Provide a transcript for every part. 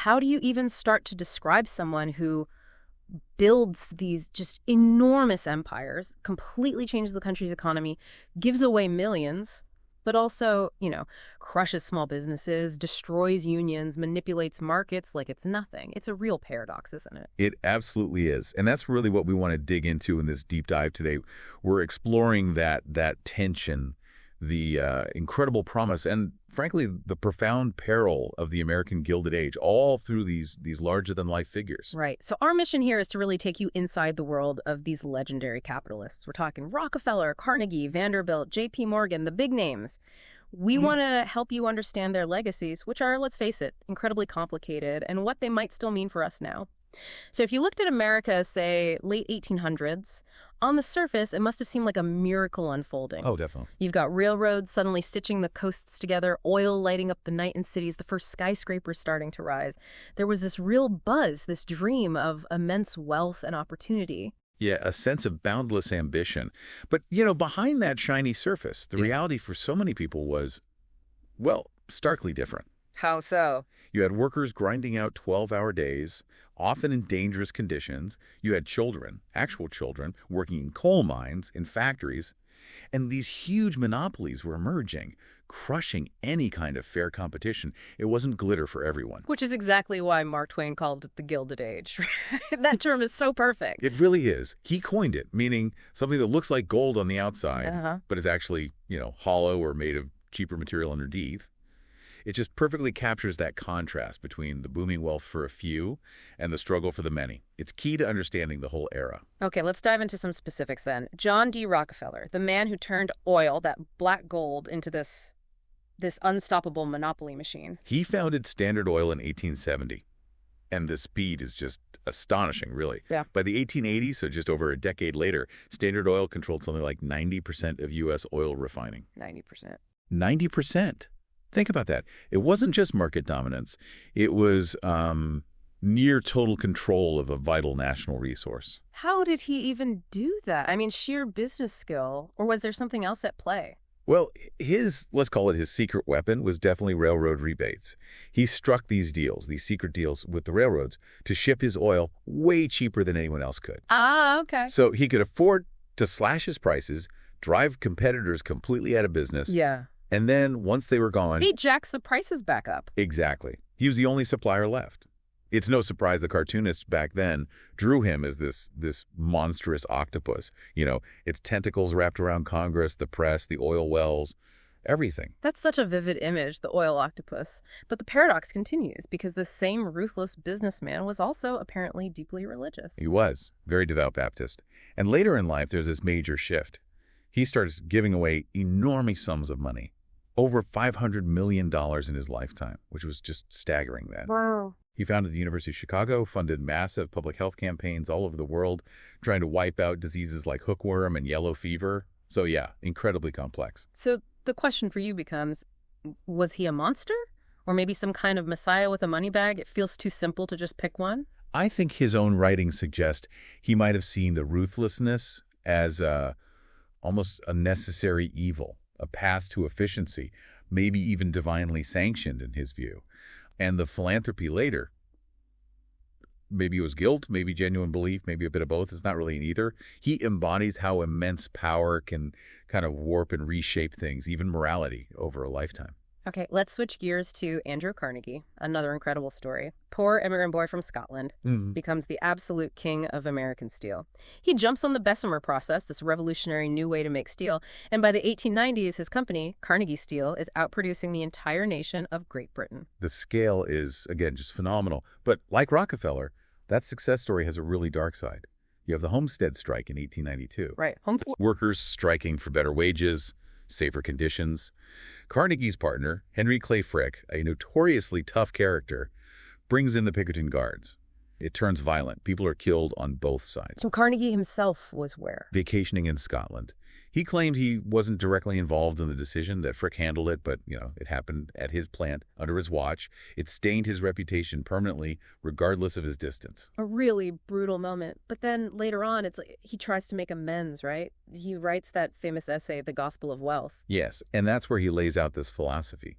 how do you even start to describe someone who builds these just enormous empires, completely changes the country's economy, gives away millions, but also, crushes small businesses, destroys unions, manipulates markets like it's nothing? It's a real paradox, isn't it? It absolutely is. And that's really what we want to dig into in this deep dive today. We're exploring that tension, the incredible promise, and frankly, the profound peril of the American Gilded Age, all through these larger-than-life figures. Right. So our mission here is to really take you inside the world of these legendary capitalists. We're talking Rockefeller, Carnegie, Vanderbilt, J.P. Morgan, the big names. We want to help you understand their legacies, which are, let's face it, incredibly complicated, and what they might still mean for us now. So if you looked at America, say, late 1800s, on the surface, it must have seemed like a miracle unfolding. Oh, definitely. You've got railroads suddenly stitching the coasts together, oil lighting up the night in cities, the first skyscrapers starting to rise. There was this real buzz, this dream of immense wealth and opportunity. Yeah, a sense of boundless ambition. But, behind that shiny surface, the reality for so many people was, well, starkly different. How so? You had workers grinding out 12-hour days, often in dangerous conditions. You had children, actual children, working in coal mines, in factories. And these huge monopolies were emerging, crushing any kind of fair competition. It wasn't glitter for everyone. Which is exactly why Mark Twain called it the Gilded Age. That term is so perfect. It really is. He coined it, meaning something that looks like gold on the outside, but is actually, hollow or made of cheaper material underneath. It just perfectly captures that contrast between the booming wealth for a few and the struggle for the many. It's key to understanding the whole era. Okay, let's dive into some specifics then. John D. Rockefeller, the man who turned oil, that black gold, into this unstoppable monopoly machine. He founded Standard Oil in 1870. And the speed is just astonishing, really. Yeah. By the 1880s, so just over a decade later, Standard Oil controlled something like 90% of U.S. oil refining. 90%. 90%. Think about that. It wasn't just market dominance. It was near total control of a vital national resource. How did he even do that? I mean, sheer business skill, or was there something else at play? Well, let's call it his secret weapon, was definitely railroad rebates. He struck these deals, these secret deals with the railroads, to ship his oil way cheaper than anyone else could. Ah, okay. So he could afford to slash his prices, drive competitors completely out of business. Yeah. And then, once they were gone... He jacks the prices back up. Exactly. He was the only supplier left. It's no surprise the cartoonists back then drew him as this monstrous octopus. Its tentacles wrapped around Congress, the press, the oil wells, everything. That's such a vivid image, the oil octopus. But the paradox continues, because the same ruthless businessman was also apparently deeply religious. He was. Very devout Baptist. And later in life, there's this major shift. He starts giving away enormous sums of money. Over $500 million in his lifetime, which was just staggering then. Wow. He founded the University of Chicago, funded massive public health campaigns all over the world, trying to wipe out diseases like hookworm and yellow fever. So yeah, incredibly complex. So the question for you becomes, was he a monster? Or maybe some kind of messiah with a money bag? It feels too simple to just pick one? I think his own writings suggest he might have seen the ruthlessness as almost a necessary evil, a path to efficiency, maybe even divinely sanctioned in his view. And the philanthropy later, maybe it was guilt, maybe genuine belief, maybe a bit of both. It's not really an either. He embodies how immense power can kind of warp and reshape things, even morality, over a lifetime. Okay, let's switch gears to Andrew Carnegie, another incredible story. Poor immigrant boy from Scotland becomes the absolute king of American steel. He jumps on the Bessemer process, this revolutionary new way to make steel, and by the 1890s, his company, Carnegie Steel, is outproducing the entire nation of Great Britain. The scale is, again, just phenomenal. But like Rockefeller, that success story has a really dark side. You have the Homestead Strike in 1892. Right. Workers striking for better wages, safer conditions. Carnegie's partner, Henry Clay Frick, a notoriously tough character, brings in the Pinkerton Guards. It turns violent. People are killed on both sides. So Carnegie himself was where? Vacationing in Scotland. He claimed he wasn't directly involved in the decision, that Frick handled it, but, it happened at his plant, under his watch. It stained his reputation permanently, regardless of his distance. A really brutal moment. But then later on, it's like he tries to make amends, right? He writes that famous essay, The Gospel of Wealth. Yes, and that's where he lays out this philosophy.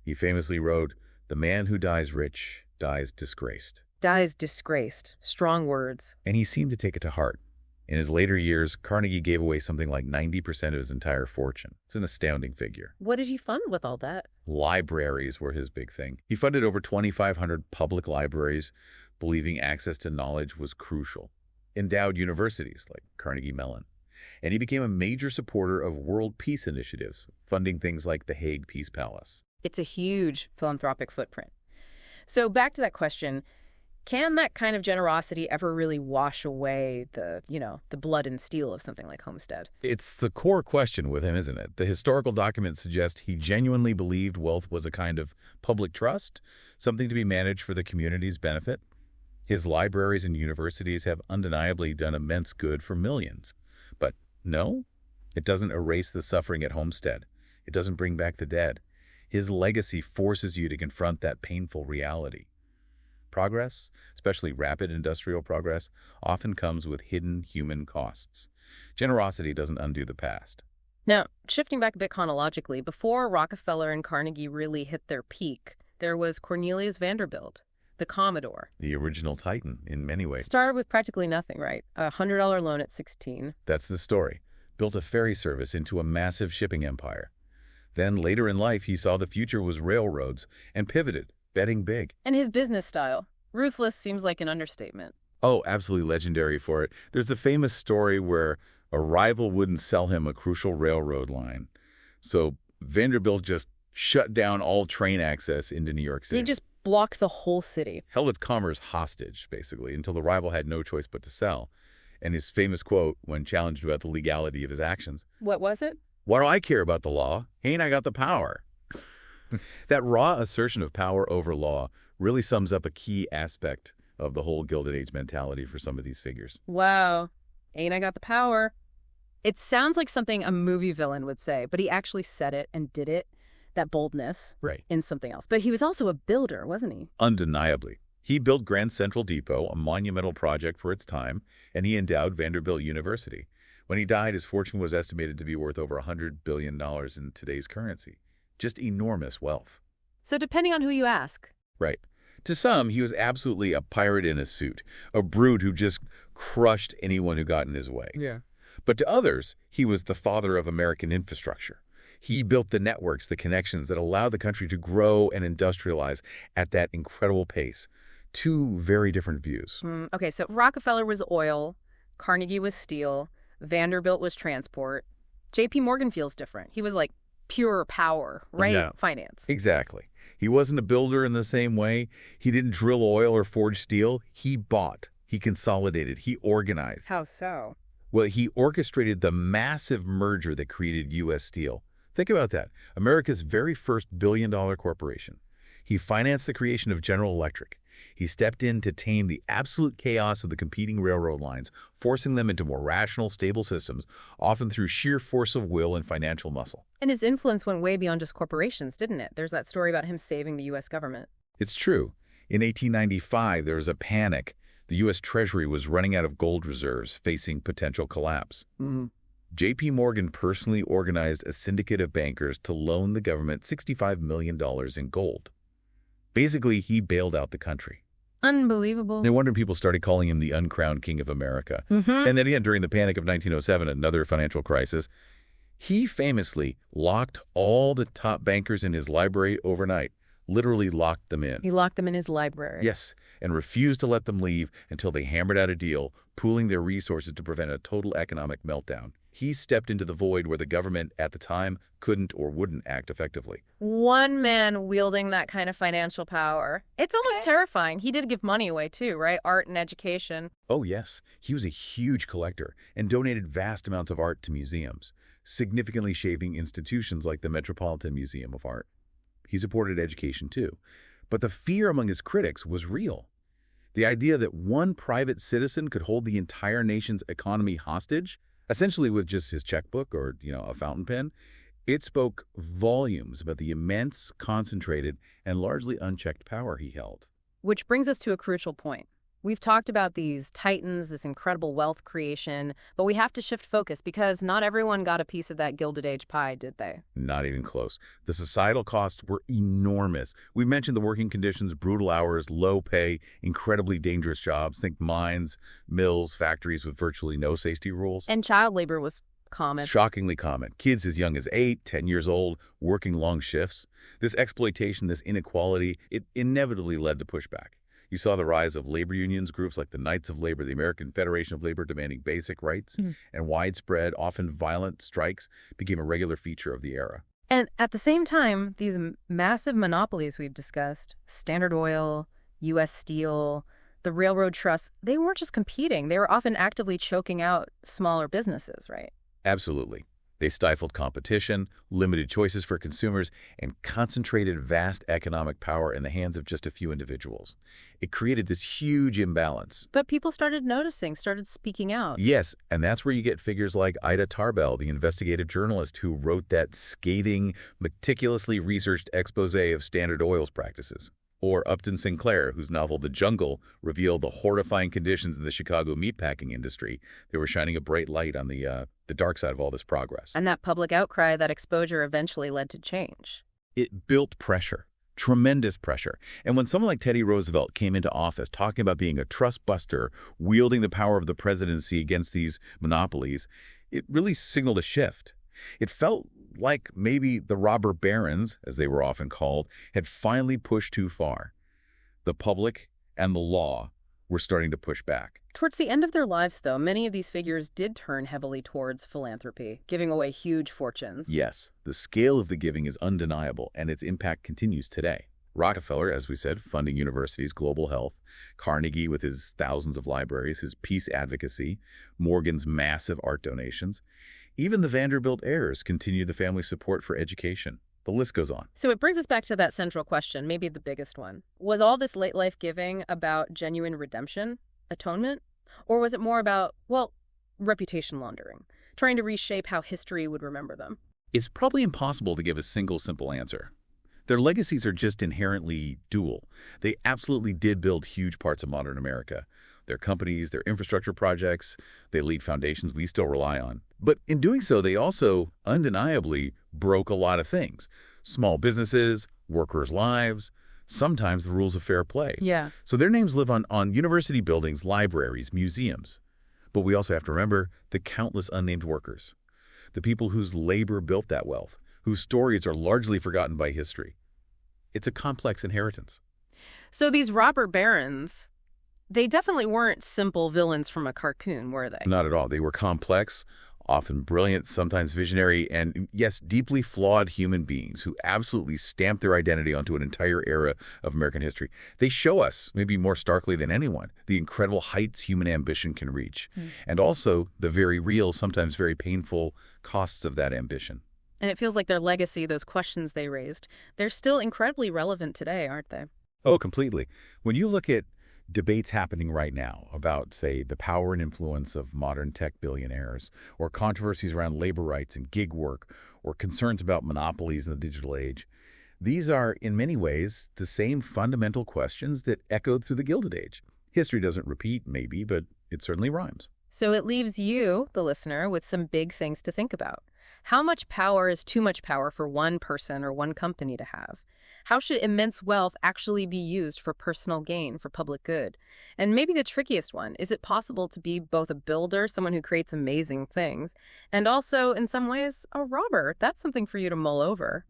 He famously wrote, "The man who dies rich dies disgraced. Dies disgraced. Strong words. And he seemed to take it to heart. In his later years, Carnegie gave away something like 90% of his entire fortune. It's an astounding figure. What did he fund with all that? Libraries were his big thing. He funded over 2,500 public libraries, believing access to knowledge was crucial. Endowed universities like Carnegie Mellon. And he became a major supporter of world peace initiatives, funding things like the Hague Peace Palace. It's a huge philanthropic footprint. So back to that question, can that kind of generosity ever really wash away the blood and steel of something like Homestead? It's the core question with him, isn't it? The historical documents suggest he genuinely believed wealth was a kind of public trust, something to be managed for the community's benefit. His libraries and universities have undeniably done immense good for millions. But no, it doesn't erase the suffering at Homestead. It doesn't bring back the dead. His legacy forces you to confront that painful reality. Progress, especially rapid industrial progress, often comes with hidden human costs. Generosity doesn't undo the past. Now, shifting back a bit chronologically, before Rockefeller and Carnegie really hit their peak, there was Cornelius Vanderbilt, the Commodore. The original Titan, in many ways. Started with practically nothing, right? A $100 loan at 16. That's the story. Built a ferry service into a massive shipping empire. Then, later in life, he saw the future was railroads and pivoted, betting big. And his business style. Ruthless seems like an understatement. Oh, absolutely legendary for it. There's the famous story where a rival wouldn't sell him a crucial railroad line. So Vanderbilt just shut down all train access into New York City. They just blocked the whole city. Held its commerce hostage, basically, until the rival had no choice but to sell. And his famous quote, when challenged about the legality of his actions, What was it? "Why do I care about the law? Ain't I got the power?" That raw assertion of power over law really sums up a key aspect of the whole Gilded Age mentality for some of these figures. Wow. Ain't I got the power? It sounds like something a movie villain would say, but he actually said it and did it, that boldness, Right. in something else. But he was also a builder, wasn't he? Undeniably. He built Grand Central Depot, a monumental project for its time, and he endowed Vanderbilt University. When he died, his fortune was estimated to be worth over $100 billion in today's currency. Just enormous wealth. So depending on who you ask. Right. To some, he was absolutely a pirate in a suit, a brute who just crushed anyone who got in his way. Yeah. But to others, he was the father of American infrastructure. He built the networks, the connections that allowed the country to grow and industrialize at that incredible pace. Two very different views. Okay, so Rockefeller was oil, Carnegie was steel, Vanderbilt was transport. J.P. Morgan feels different. He was like pure power, right? Yeah. Finance. Exactly. He wasn't a builder in the same way. He didn't drill oil or forge steel. He bought. He consolidated. He organized. How so? Well, he orchestrated the massive merger that created U.S. Steel. Think about that. America's very first billion-dollar corporation. He financed the creation of General Electric. He stepped in to tame the absolute chaos of the competing railroad lines, forcing them into more rational, stable systems, often through sheer force of will and financial muscle. And his influence went way beyond just corporations, didn't it? There's that story about him saving the U.S. government. It's true. In 1895, there was a panic. The U.S. Treasury was running out of gold reserves, facing potential collapse. J.P. Morgan personally organized a syndicate of bankers to loan the government $65 million in gold. Basically, he bailed out the country. Unbelievable. No wonder people started calling him the uncrowned king of America. Mm-hmm. And then again, during the Panic of 1907, another financial crisis, he famously locked all the top bankers in his library overnight, literally locked them in. He locked them in his library. Yes, and refused to let them leave until they hammered out a deal, pooling their resources to prevent a total economic meltdown. He stepped into the void where the government at the time couldn't or wouldn't act effectively. One man wielding that kind of financial power. It's almost terrifying. He did give money away too, right? Art and education. Oh, yes. He was a huge collector and donated vast amounts of art to museums, significantly shaping institutions like the Metropolitan Museum of Art. He supported education too. But the fear among his critics was real. The idea that one private citizen could hold the entire nation's economy hostage, essentially with just his checkbook or, a fountain pen, it spoke volumes about the immense, concentrated, and largely unchecked power he held. Which brings us to a crucial point. We've talked about these titans, this incredible wealth creation, but we have to shift focus because not everyone got a piece of that Gilded Age pie, did they? Not even close. The societal costs were enormous. We mentioned the working conditions, brutal hours, low pay, incredibly dangerous jobs. Think mines, mills, factories with virtually no safety rules. And child labor was common. Shockingly common. Kids as young as 8, 10 years old, working long shifts. This exploitation, this inequality, it inevitably led to pushback. You saw the rise of labor unions, groups like the Knights of Labor, the American Federation of Labor demanding basic rights, and widespread, often violent strikes became a regular feature of the era. And at the same time, these massive monopolies we've discussed, Standard Oil, U.S. Steel, the railroad trusts, they weren't just competing. They were often actively choking out smaller businesses, right? Absolutely. They stifled competition, limited choices for consumers, and concentrated vast economic power in the hands of just a few individuals. It created this huge imbalance. But people started noticing, started speaking out. Yes, and that's where you get figures like Ida Tarbell, the investigative journalist who wrote that scathing, meticulously researched expose of Standard Oil's practices. Or Upton Sinclair, whose novel The Jungle revealed the horrifying conditions in the Chicago meatpacking industry. They were shining a bright light on the dark side of all this progress. And that public outcry, that exposure eventually led to change. It built pressure, tremendous pressure. And when someone like Teddy Roosevelt came into office talking about being a trust buster, wielding the power of the presidency against these monopolies, it really signaled a shift. It felt like maybe the robber barons, as they were often called, had finally pushed too far. The public and the law were starting to push back. Towards the end of their lives, though, many of these figures did turn heavily towards philanthropy, giving away huge fortunes. Yes, the scale of the giving is undeniable, and its impact continues today. Rockefeller, as we said, funding universities, global health, Carnegie with his thousands of libraries, his peace advocacy, Morgan's massive art donations. Even the Vanderbilt heirs continue the family support for education. The list goes on. So it brings us back to that central question, maybe the biggest one. Was all this late life giving about genuine redemption, atonement? Or was it more about, well, reputation laundering, trying to reshape how history would remember them? It's probably impossible to give a single simple answer. Their legacies are just inherently dual. They absolutely did build huge parts of modern America. Their companies, their infrastructure projects, they lead foundations we still rely on. But in doing so, they also undeniably broke a lot of things. Small businesses, workers' lives, sometimes the rules of fair play. Yeah. So their names live on university buildings, libraries, museums. But we also have to remember the countless unnamed workers, the people whose labor built that wealth, whose stories are largely forgotten by history. It's a complex inheritance. So these robber barons, they definitely weren't simple villains from a cartoon, were they? Not at all. They were complex, often brilliant, sometimes visionary, and yes, deeply flawed human beings who absolutely stamped their identity onto an entire era of American history. They show us, maybe more starkly than anyone, the incredible heights human ambition can reach, and also the very real, sometimes very painful costs of that ambition. And it feels like their legacy, those questions they raised, they're still incredibly relevant today, aren't they? Oh, completely. When you look at debates happening right now about, say, the power and influence of modern tech billionaires, or controversies around labor rights and gig work, or concerns about monopolies in the digital age, these are, in many ways, the same fundamental questions that echoed through the Gilded Age. History doesn't repeat, maybe, but it certainly rhymes. So it leaves you, the listener, with some big things to think about. How much power is too much power for one person or one company to have? How should immense wealth actually be used for personal gain, for public good? And maybe the trickiest one, is it possible to be both a builder, someone who creates amazing things, and also, in some ways, a robber? That's something for you to mull over.